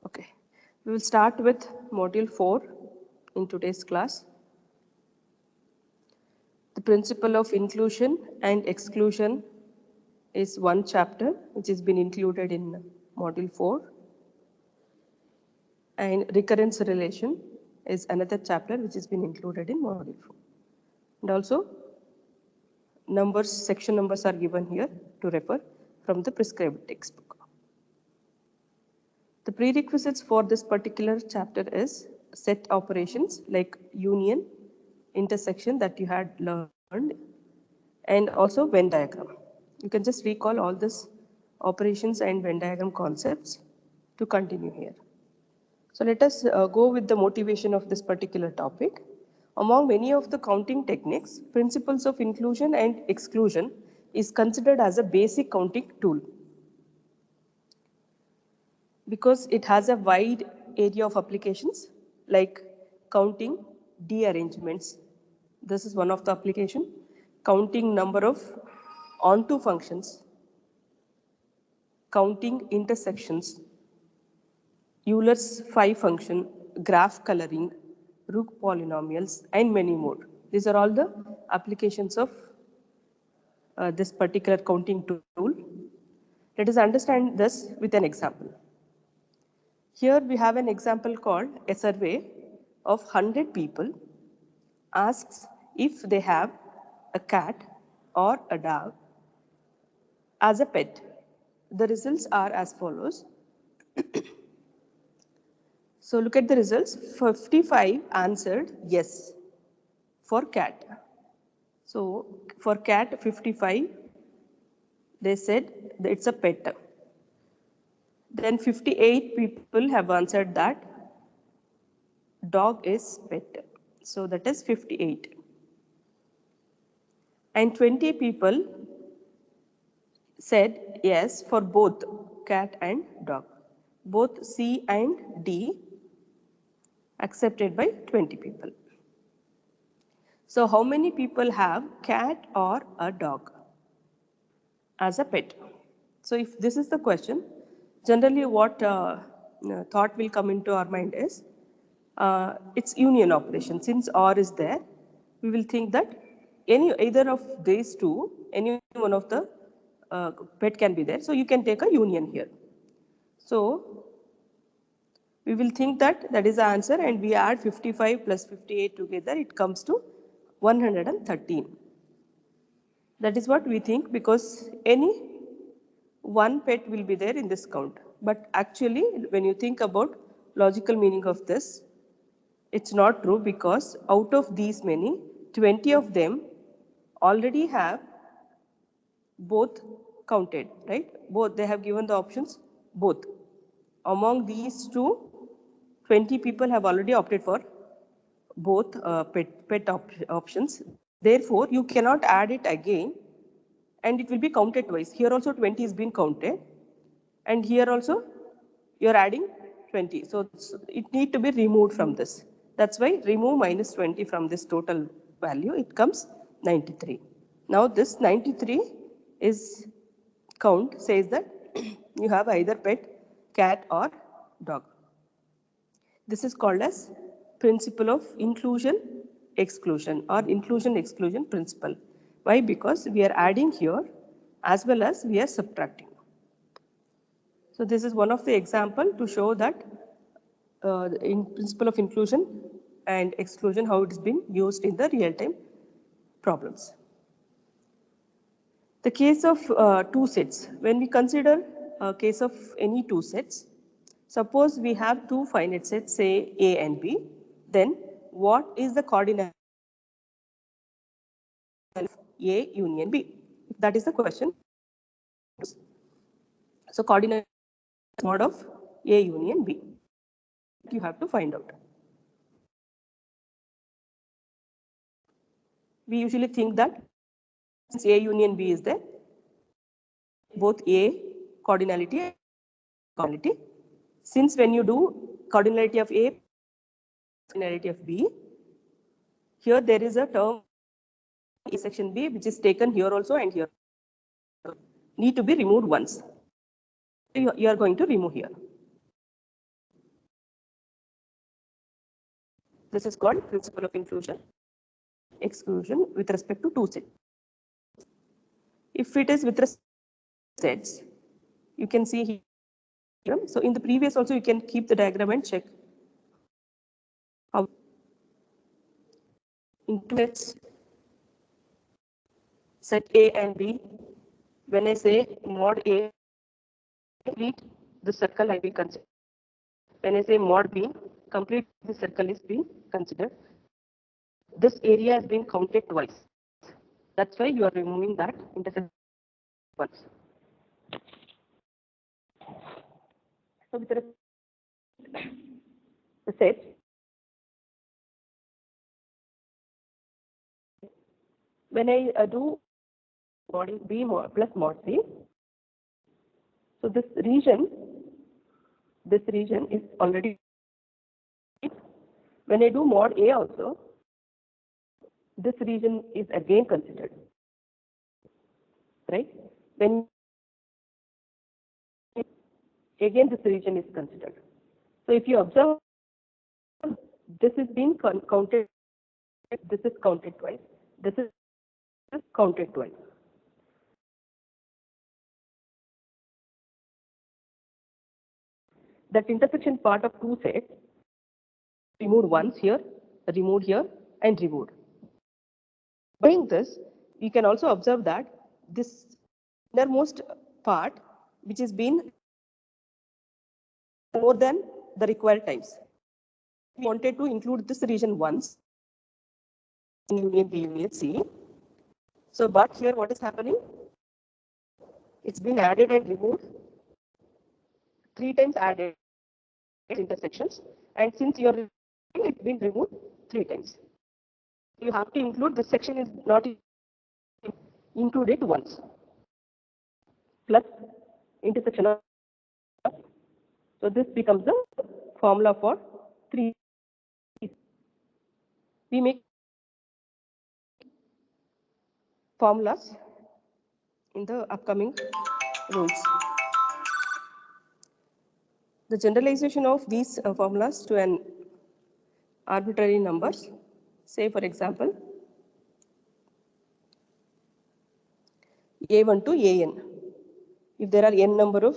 Okay, we will start with module 4 in today's class. The principle of inclusion and exclusion is one chapter which has been included in module 4, and recurrence relation is another chapter which has been included in module 4. And also numbers, section numbers are given here to refer from the prescribed textbook. The prerequisites for this particular chapter is set operations like union, intersection that you had learned, and also Venn diagram. You can just recall all these operations and Venn diagram concepts to continue here. So let us go with the motivation of this particular topic. Among many of the counting techniques, principles of inclusion and exclusion is considered as a basic counting tool because it has a wide area of applications like counting dearrangements. This is one of the application. Counting number of onto functions, counting intersections, Euler's phi function, graph coloring, Rook polynomials, and many more. These are all the applications of this particular counting tool. Let us understand this with an example. Here we have an example called a survey of 100 people asks if they have a cat or a dog as a pet. The results are as follows. So look at the results. 55 answered yes for cat. So for cat 55, they said it's a pet. Then 58 people have answered that dog is pet. So that is 58. And 20 people said yes for both cat and dog. Both C and D accepted by 20 people. So how many people have cat or a dog as a pet? So if this is the question, generally what thought will come into our mind is it's union operation. Since or is there, we will think that either of these two, any one of the pet can be there. So you can take a union here. So we will think that that is the answer, and we add 55 plus 58 together, it comes to 113. That is what we think, because any one pet will be there in this count. But actually, when you think about logical meaning of this, it's not true, because out of these many, 20 of them already have both counted, right? Both, they have given the options both. Among these two, 20 people have already opted for both pet options. Therefore, you cannot add it again and it will be counted twice. Here also 20 is being counted, and here also you are adding 20. So it need to be removed from this. That's why remove minus 20 from this total value, it comes 93. Now this 93 is count says that you have either pet, cat or dog. This is called as principle of inclusion exclusion or inclusion exclusion principle. Why? Because we are adding here as well as we are subtracting. So this is one of the example to show that in principle of inclusion and exclusion, how it is being used in the real-time problems. The case of two sets. When we consider a case of any two sets, suppose we have two finite sets, say A and B, then what is the coordinate of A union B? That is the question. So coordinate mod of A union B. You have to find out. We usually think that since A union B is there, both A cardinality and cardinality. Since when you do cardinality of A, cardinality of B, here there is a term A section B which is taken here also and here. Need to be removed once. You are going to remove here. This is called principle of inclusion, exclusion with respect to two sets. If it is with respect to sets, you can see here. So in the previous also you can keep the diagram and check how in two sets, set A and B, when I say mod A, complete the circle I will consider. When I say mod B, complete the circle is being considered. This area has been counted twice. That's why you are removing that intersection once. So with the set, when I do mod B mod plus mod C, so this region is already, when I do mod A also, this region is again considered, right? When again this region is considered. So if you observe, this is being counted, this is counted twice, this is counted twice. That intersection part of two sets removed once here, removed here, and removed. By doing this, you can also observe that this innermost part, which is been more than the required times. We wanted to include this region once in union B, union C. So, but here what is happening? It's been added and removed, 3 times added intersections, and since you're it's been removed 3 times. You have to include this section is not included once. Plus intersection of, so this becomes the formula for 3. We make formulas in the upcoming rules. The generalization of these formulas to an arbitrary numbers, say for example, A1 to AN. If there are n number of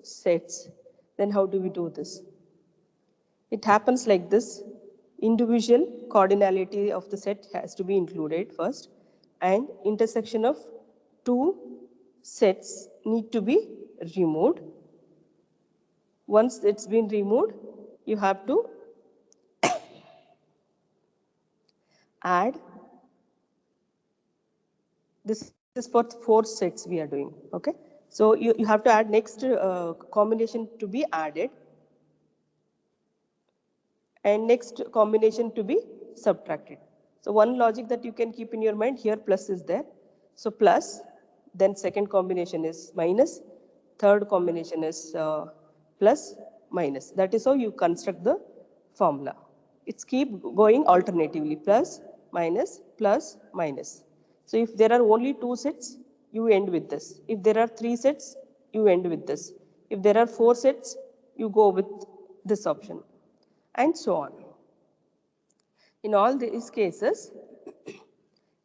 sets, then how do we do this? It happens like this. Individual cardinality of the set has to be included first, and intersection of two sets need to be removed. Once it's been removed, you have to add. This is for 4 sets we are doing. Okay, so you have to add next combination to be added, and next combination to be subtracted. So one logic that you can keep in your mind, here plus is there. So plus, then second combination is minus, third combination is plus, minus. That is how you construct the formula. It's keep going alternatively, plus, plus, minus. So if there are only 2 sets, you end with this. If there are 3 sets, you end with this. If there are 4 sets, you go with this option, and so on. In all these cases,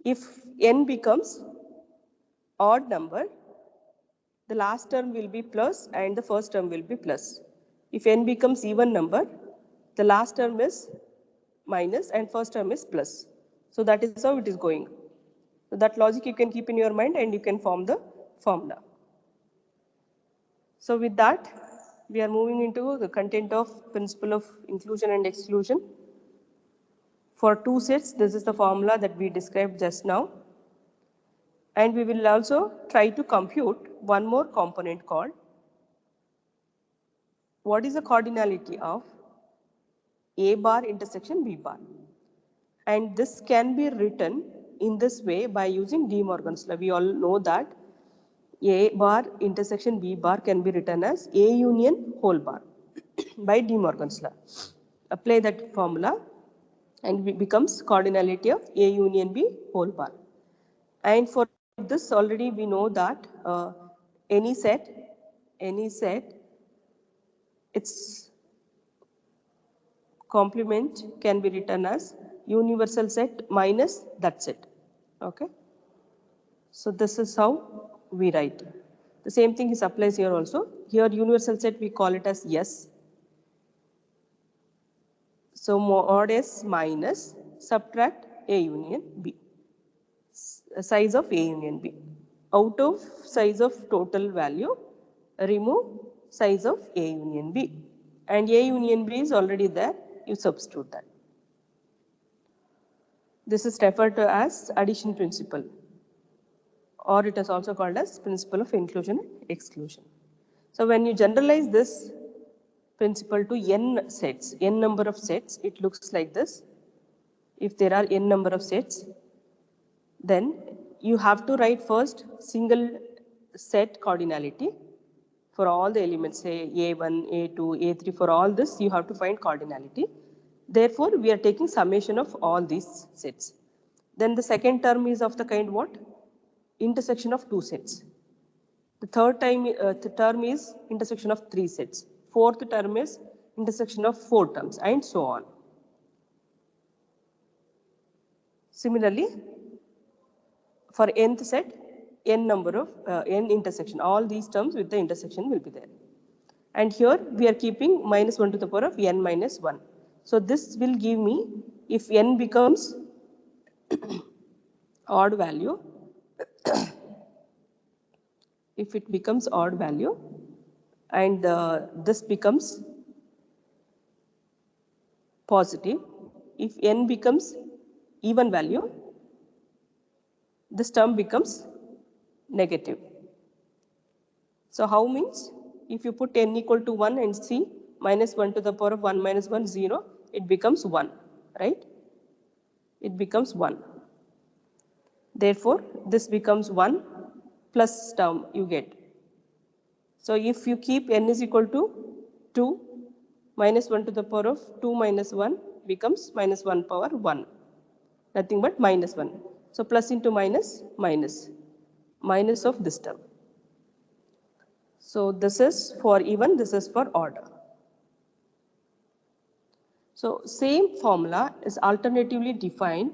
if n becomes odd number, the last term will be plus and the first term will be plus. If n becomes even number, the last term is minus and first term is plus. So that is how it is going. So that logic you can keep in your mind and you can form the formula. So with that, we are moving into the content of principle of inclusion and exclusion. For 2 sets, this is the formula that we described just now. And we will also try to compute one more component called, what is the cardinality of A bar intersection B bar. And this can be written in this way by using De Morgan's law. We all know that A bar intersection B bar can be written as A union whole bar by De Morgan's law. Apply that formula and it becomes cardinality of A union B whole bar. And for this already we know that any set, its Complement can be written as universal set minus that set. Okay. So this is how we write. The same thing is applies here also. Here universal set we call it as S. So mod S minus subtract A union B. Size of A union B. Out of size of total value, remove size of A union B. And A union B is already there, you substitute that. This is referred to as addition principle, or it is also called as principle of inclusion and exclusion. So when you generalize this principle to n sets, n number of sets, it looks like this. If there are n number of sets, then you have to write first single set cardinality for all the elements, say A1, A2, A3, for all this you have to find cardinality. Therefore, we are taking summation of all these sets. Then the second term is of the kind what? Intersection of two sets. The the term is intersection of three sets. Fourth term is intersection of four terms, and so on. Similarly, for nth set, n number of n intersection, all these terms with the intersection will be there. And here we are keeping minus 1 to the power of n minus 1. So this will give me, if n becomes odd value, if it becomes odd value and this becomes positive, if n becomes even value, this term becomes negative. So how means, if you put n equal to 1 and see minus 1 to the power of 1 minus 1, 0, it becomes 1, right? It becomes 1. Therefore, this becomes 1 plus term you get. So if you keep n is equal to 2, minus 1 to the power of 2 minus 1 becomes minus 1 power 1. Nothing but minus 1. So plus into minus, minus. Minus of this term. So this is for even, this is for odd. So same formula is alternatively defined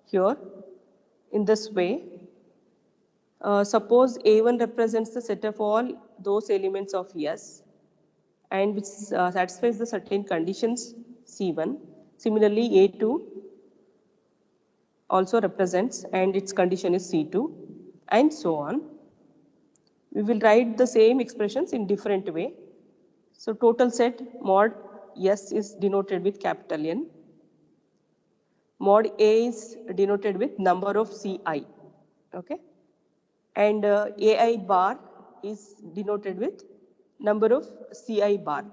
here in this way. Suppose A1 represents the set of all those elements of S and which satisfies the certain conditions C1. Similarly, A2 also represents and its condition is C2, and so on. We will write the same expressions in different way. So total set mod S is denoted with capital N. Mod A is denoted with number of Ci. Okay. And AI bar is denoted with number of Ci bar.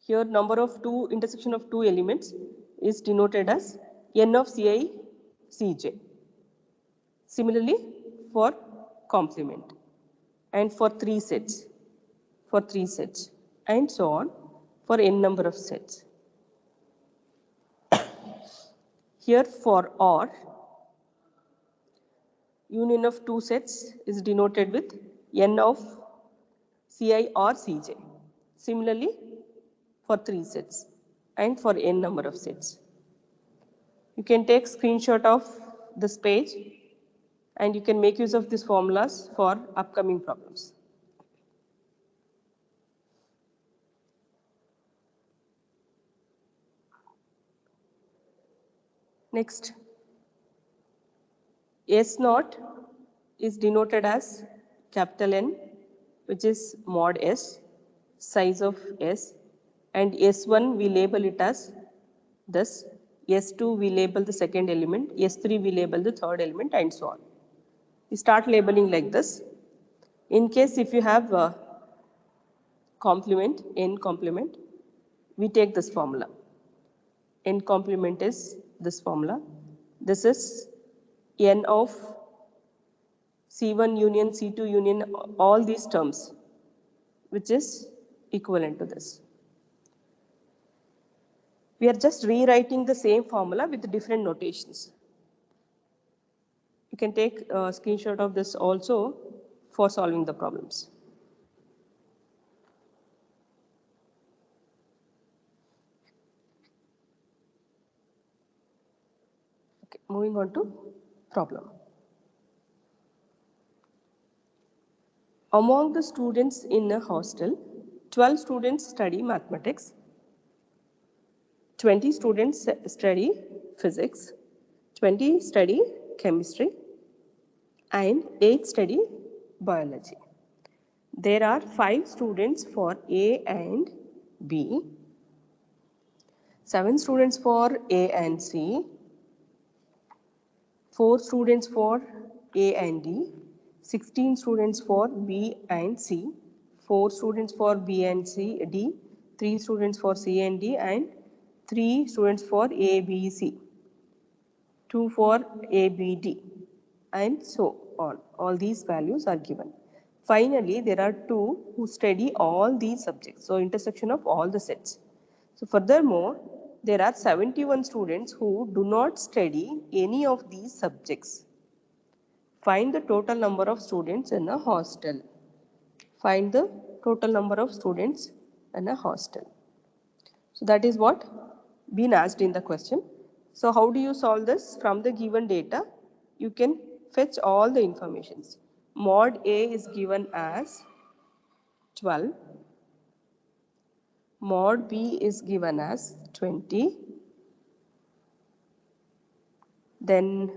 Here number of two intersection of two elements is denoted as N of Ci Cj. Similarly for complement and for three sets, and so on for n number of sets. Here for OR, union of two sets is denoted with n of Ci or Cj. Similarly for three sets and for n number of sets. You can take screenshot of this page and you can make use of these formulas for upcoming problems. Next, S naught is denoted as capital N, which is mod S, size of S, and S1 we label it as this, S2 we label the second element, S3 we label the third element, and so on. We start labeling like this. In case if you have complement, n complement, we take this formula. N complement is this formula. This is n of C1 union, C2 union, all these terms, which is equivalent to this. We are just rewriting the same formula with different notations. You can take a screenshot of this also for solving the problems. Moving on to problem. Among the students in a hostel, 12 students study mathematics, 20 students study physics, 20 study chemistry, and 8 study biology. There are 5 students for A and B, 7 students for A and C, 4 students for A and D, 16 students for B and C, 4 students for B and C, D, 3 students for C and D, and 3 students for A, B, C, 2 for A, B, D, and so on. All these values are given. Finally, there are 2 who study all these subjects, so intersection of all the sets. So furthermore, there are 71 students who do not study any of these subjects. Find the total number of students in a hostel. Find the total number of students in a hostel. So that is what been asked in the question. So how do you solve this? From the given data, you can fetch all the informations. Mod A is given as 12. Mod B is given as 20. Then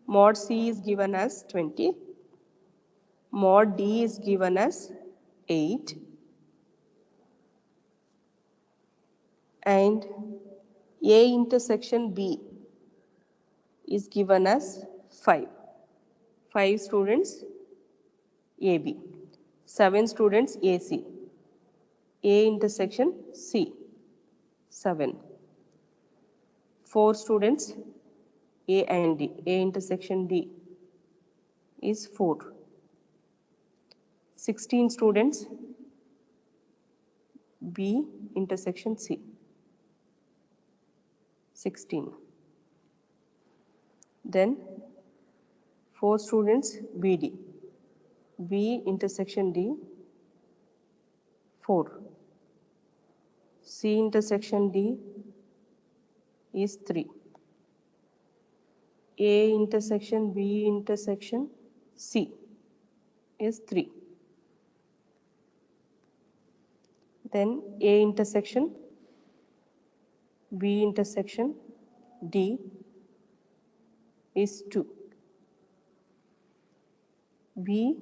mod C is given as 20. Mod D is given as 8. And A intersection B is given as 5. 5 students AB. 7 students AC. A intersection C, 7. 4 students A and D. A intersection D is 4. 16 students B intersection C, 16. Then 4 students BD. B intersection D, 4. C intersection D is 3. A intersection B intersection C is 3. Then A intersection B intersection D is 2. B,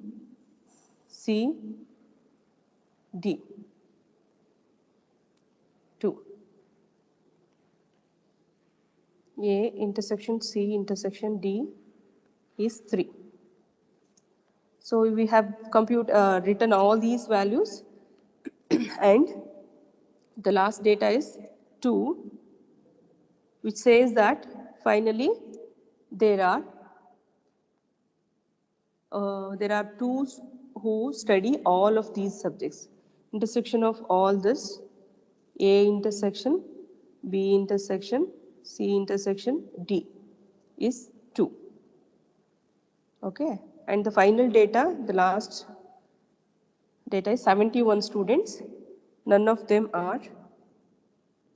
C, D, 2. A intersection C intersection D is 3. So we have written all these values and the last data is 2, which says that finally there are 2 who study all of these subjects. Intersection of all this, A intersection, B intersection, C intersection, D is 2. Okay, and the final data, the last data is 71 students. None of them are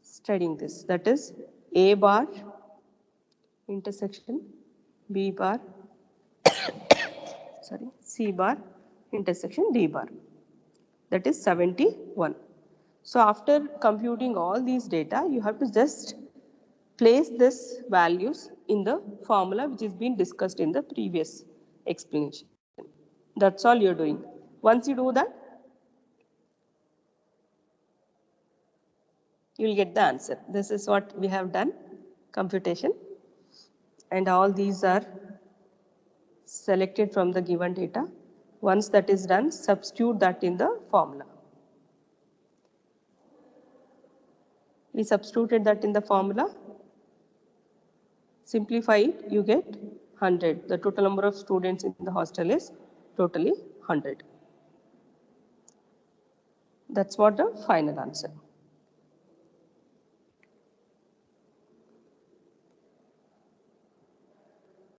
studying this. That is A bar intersection B bar, C bar intersection D bar. That is 71. So after computing all these data, you have to just place these values in the formula which is being discussed in the previous explanation. That's all you're doing. Once you do that, you will get the answer. This is what we have done, computation. And all these are selected from the given data. Once that is done, substitute that in the formula. We substituted that in the formula. Simplify it, you get 100. The total number of students in the hostel is totally 100. That's what the final answer.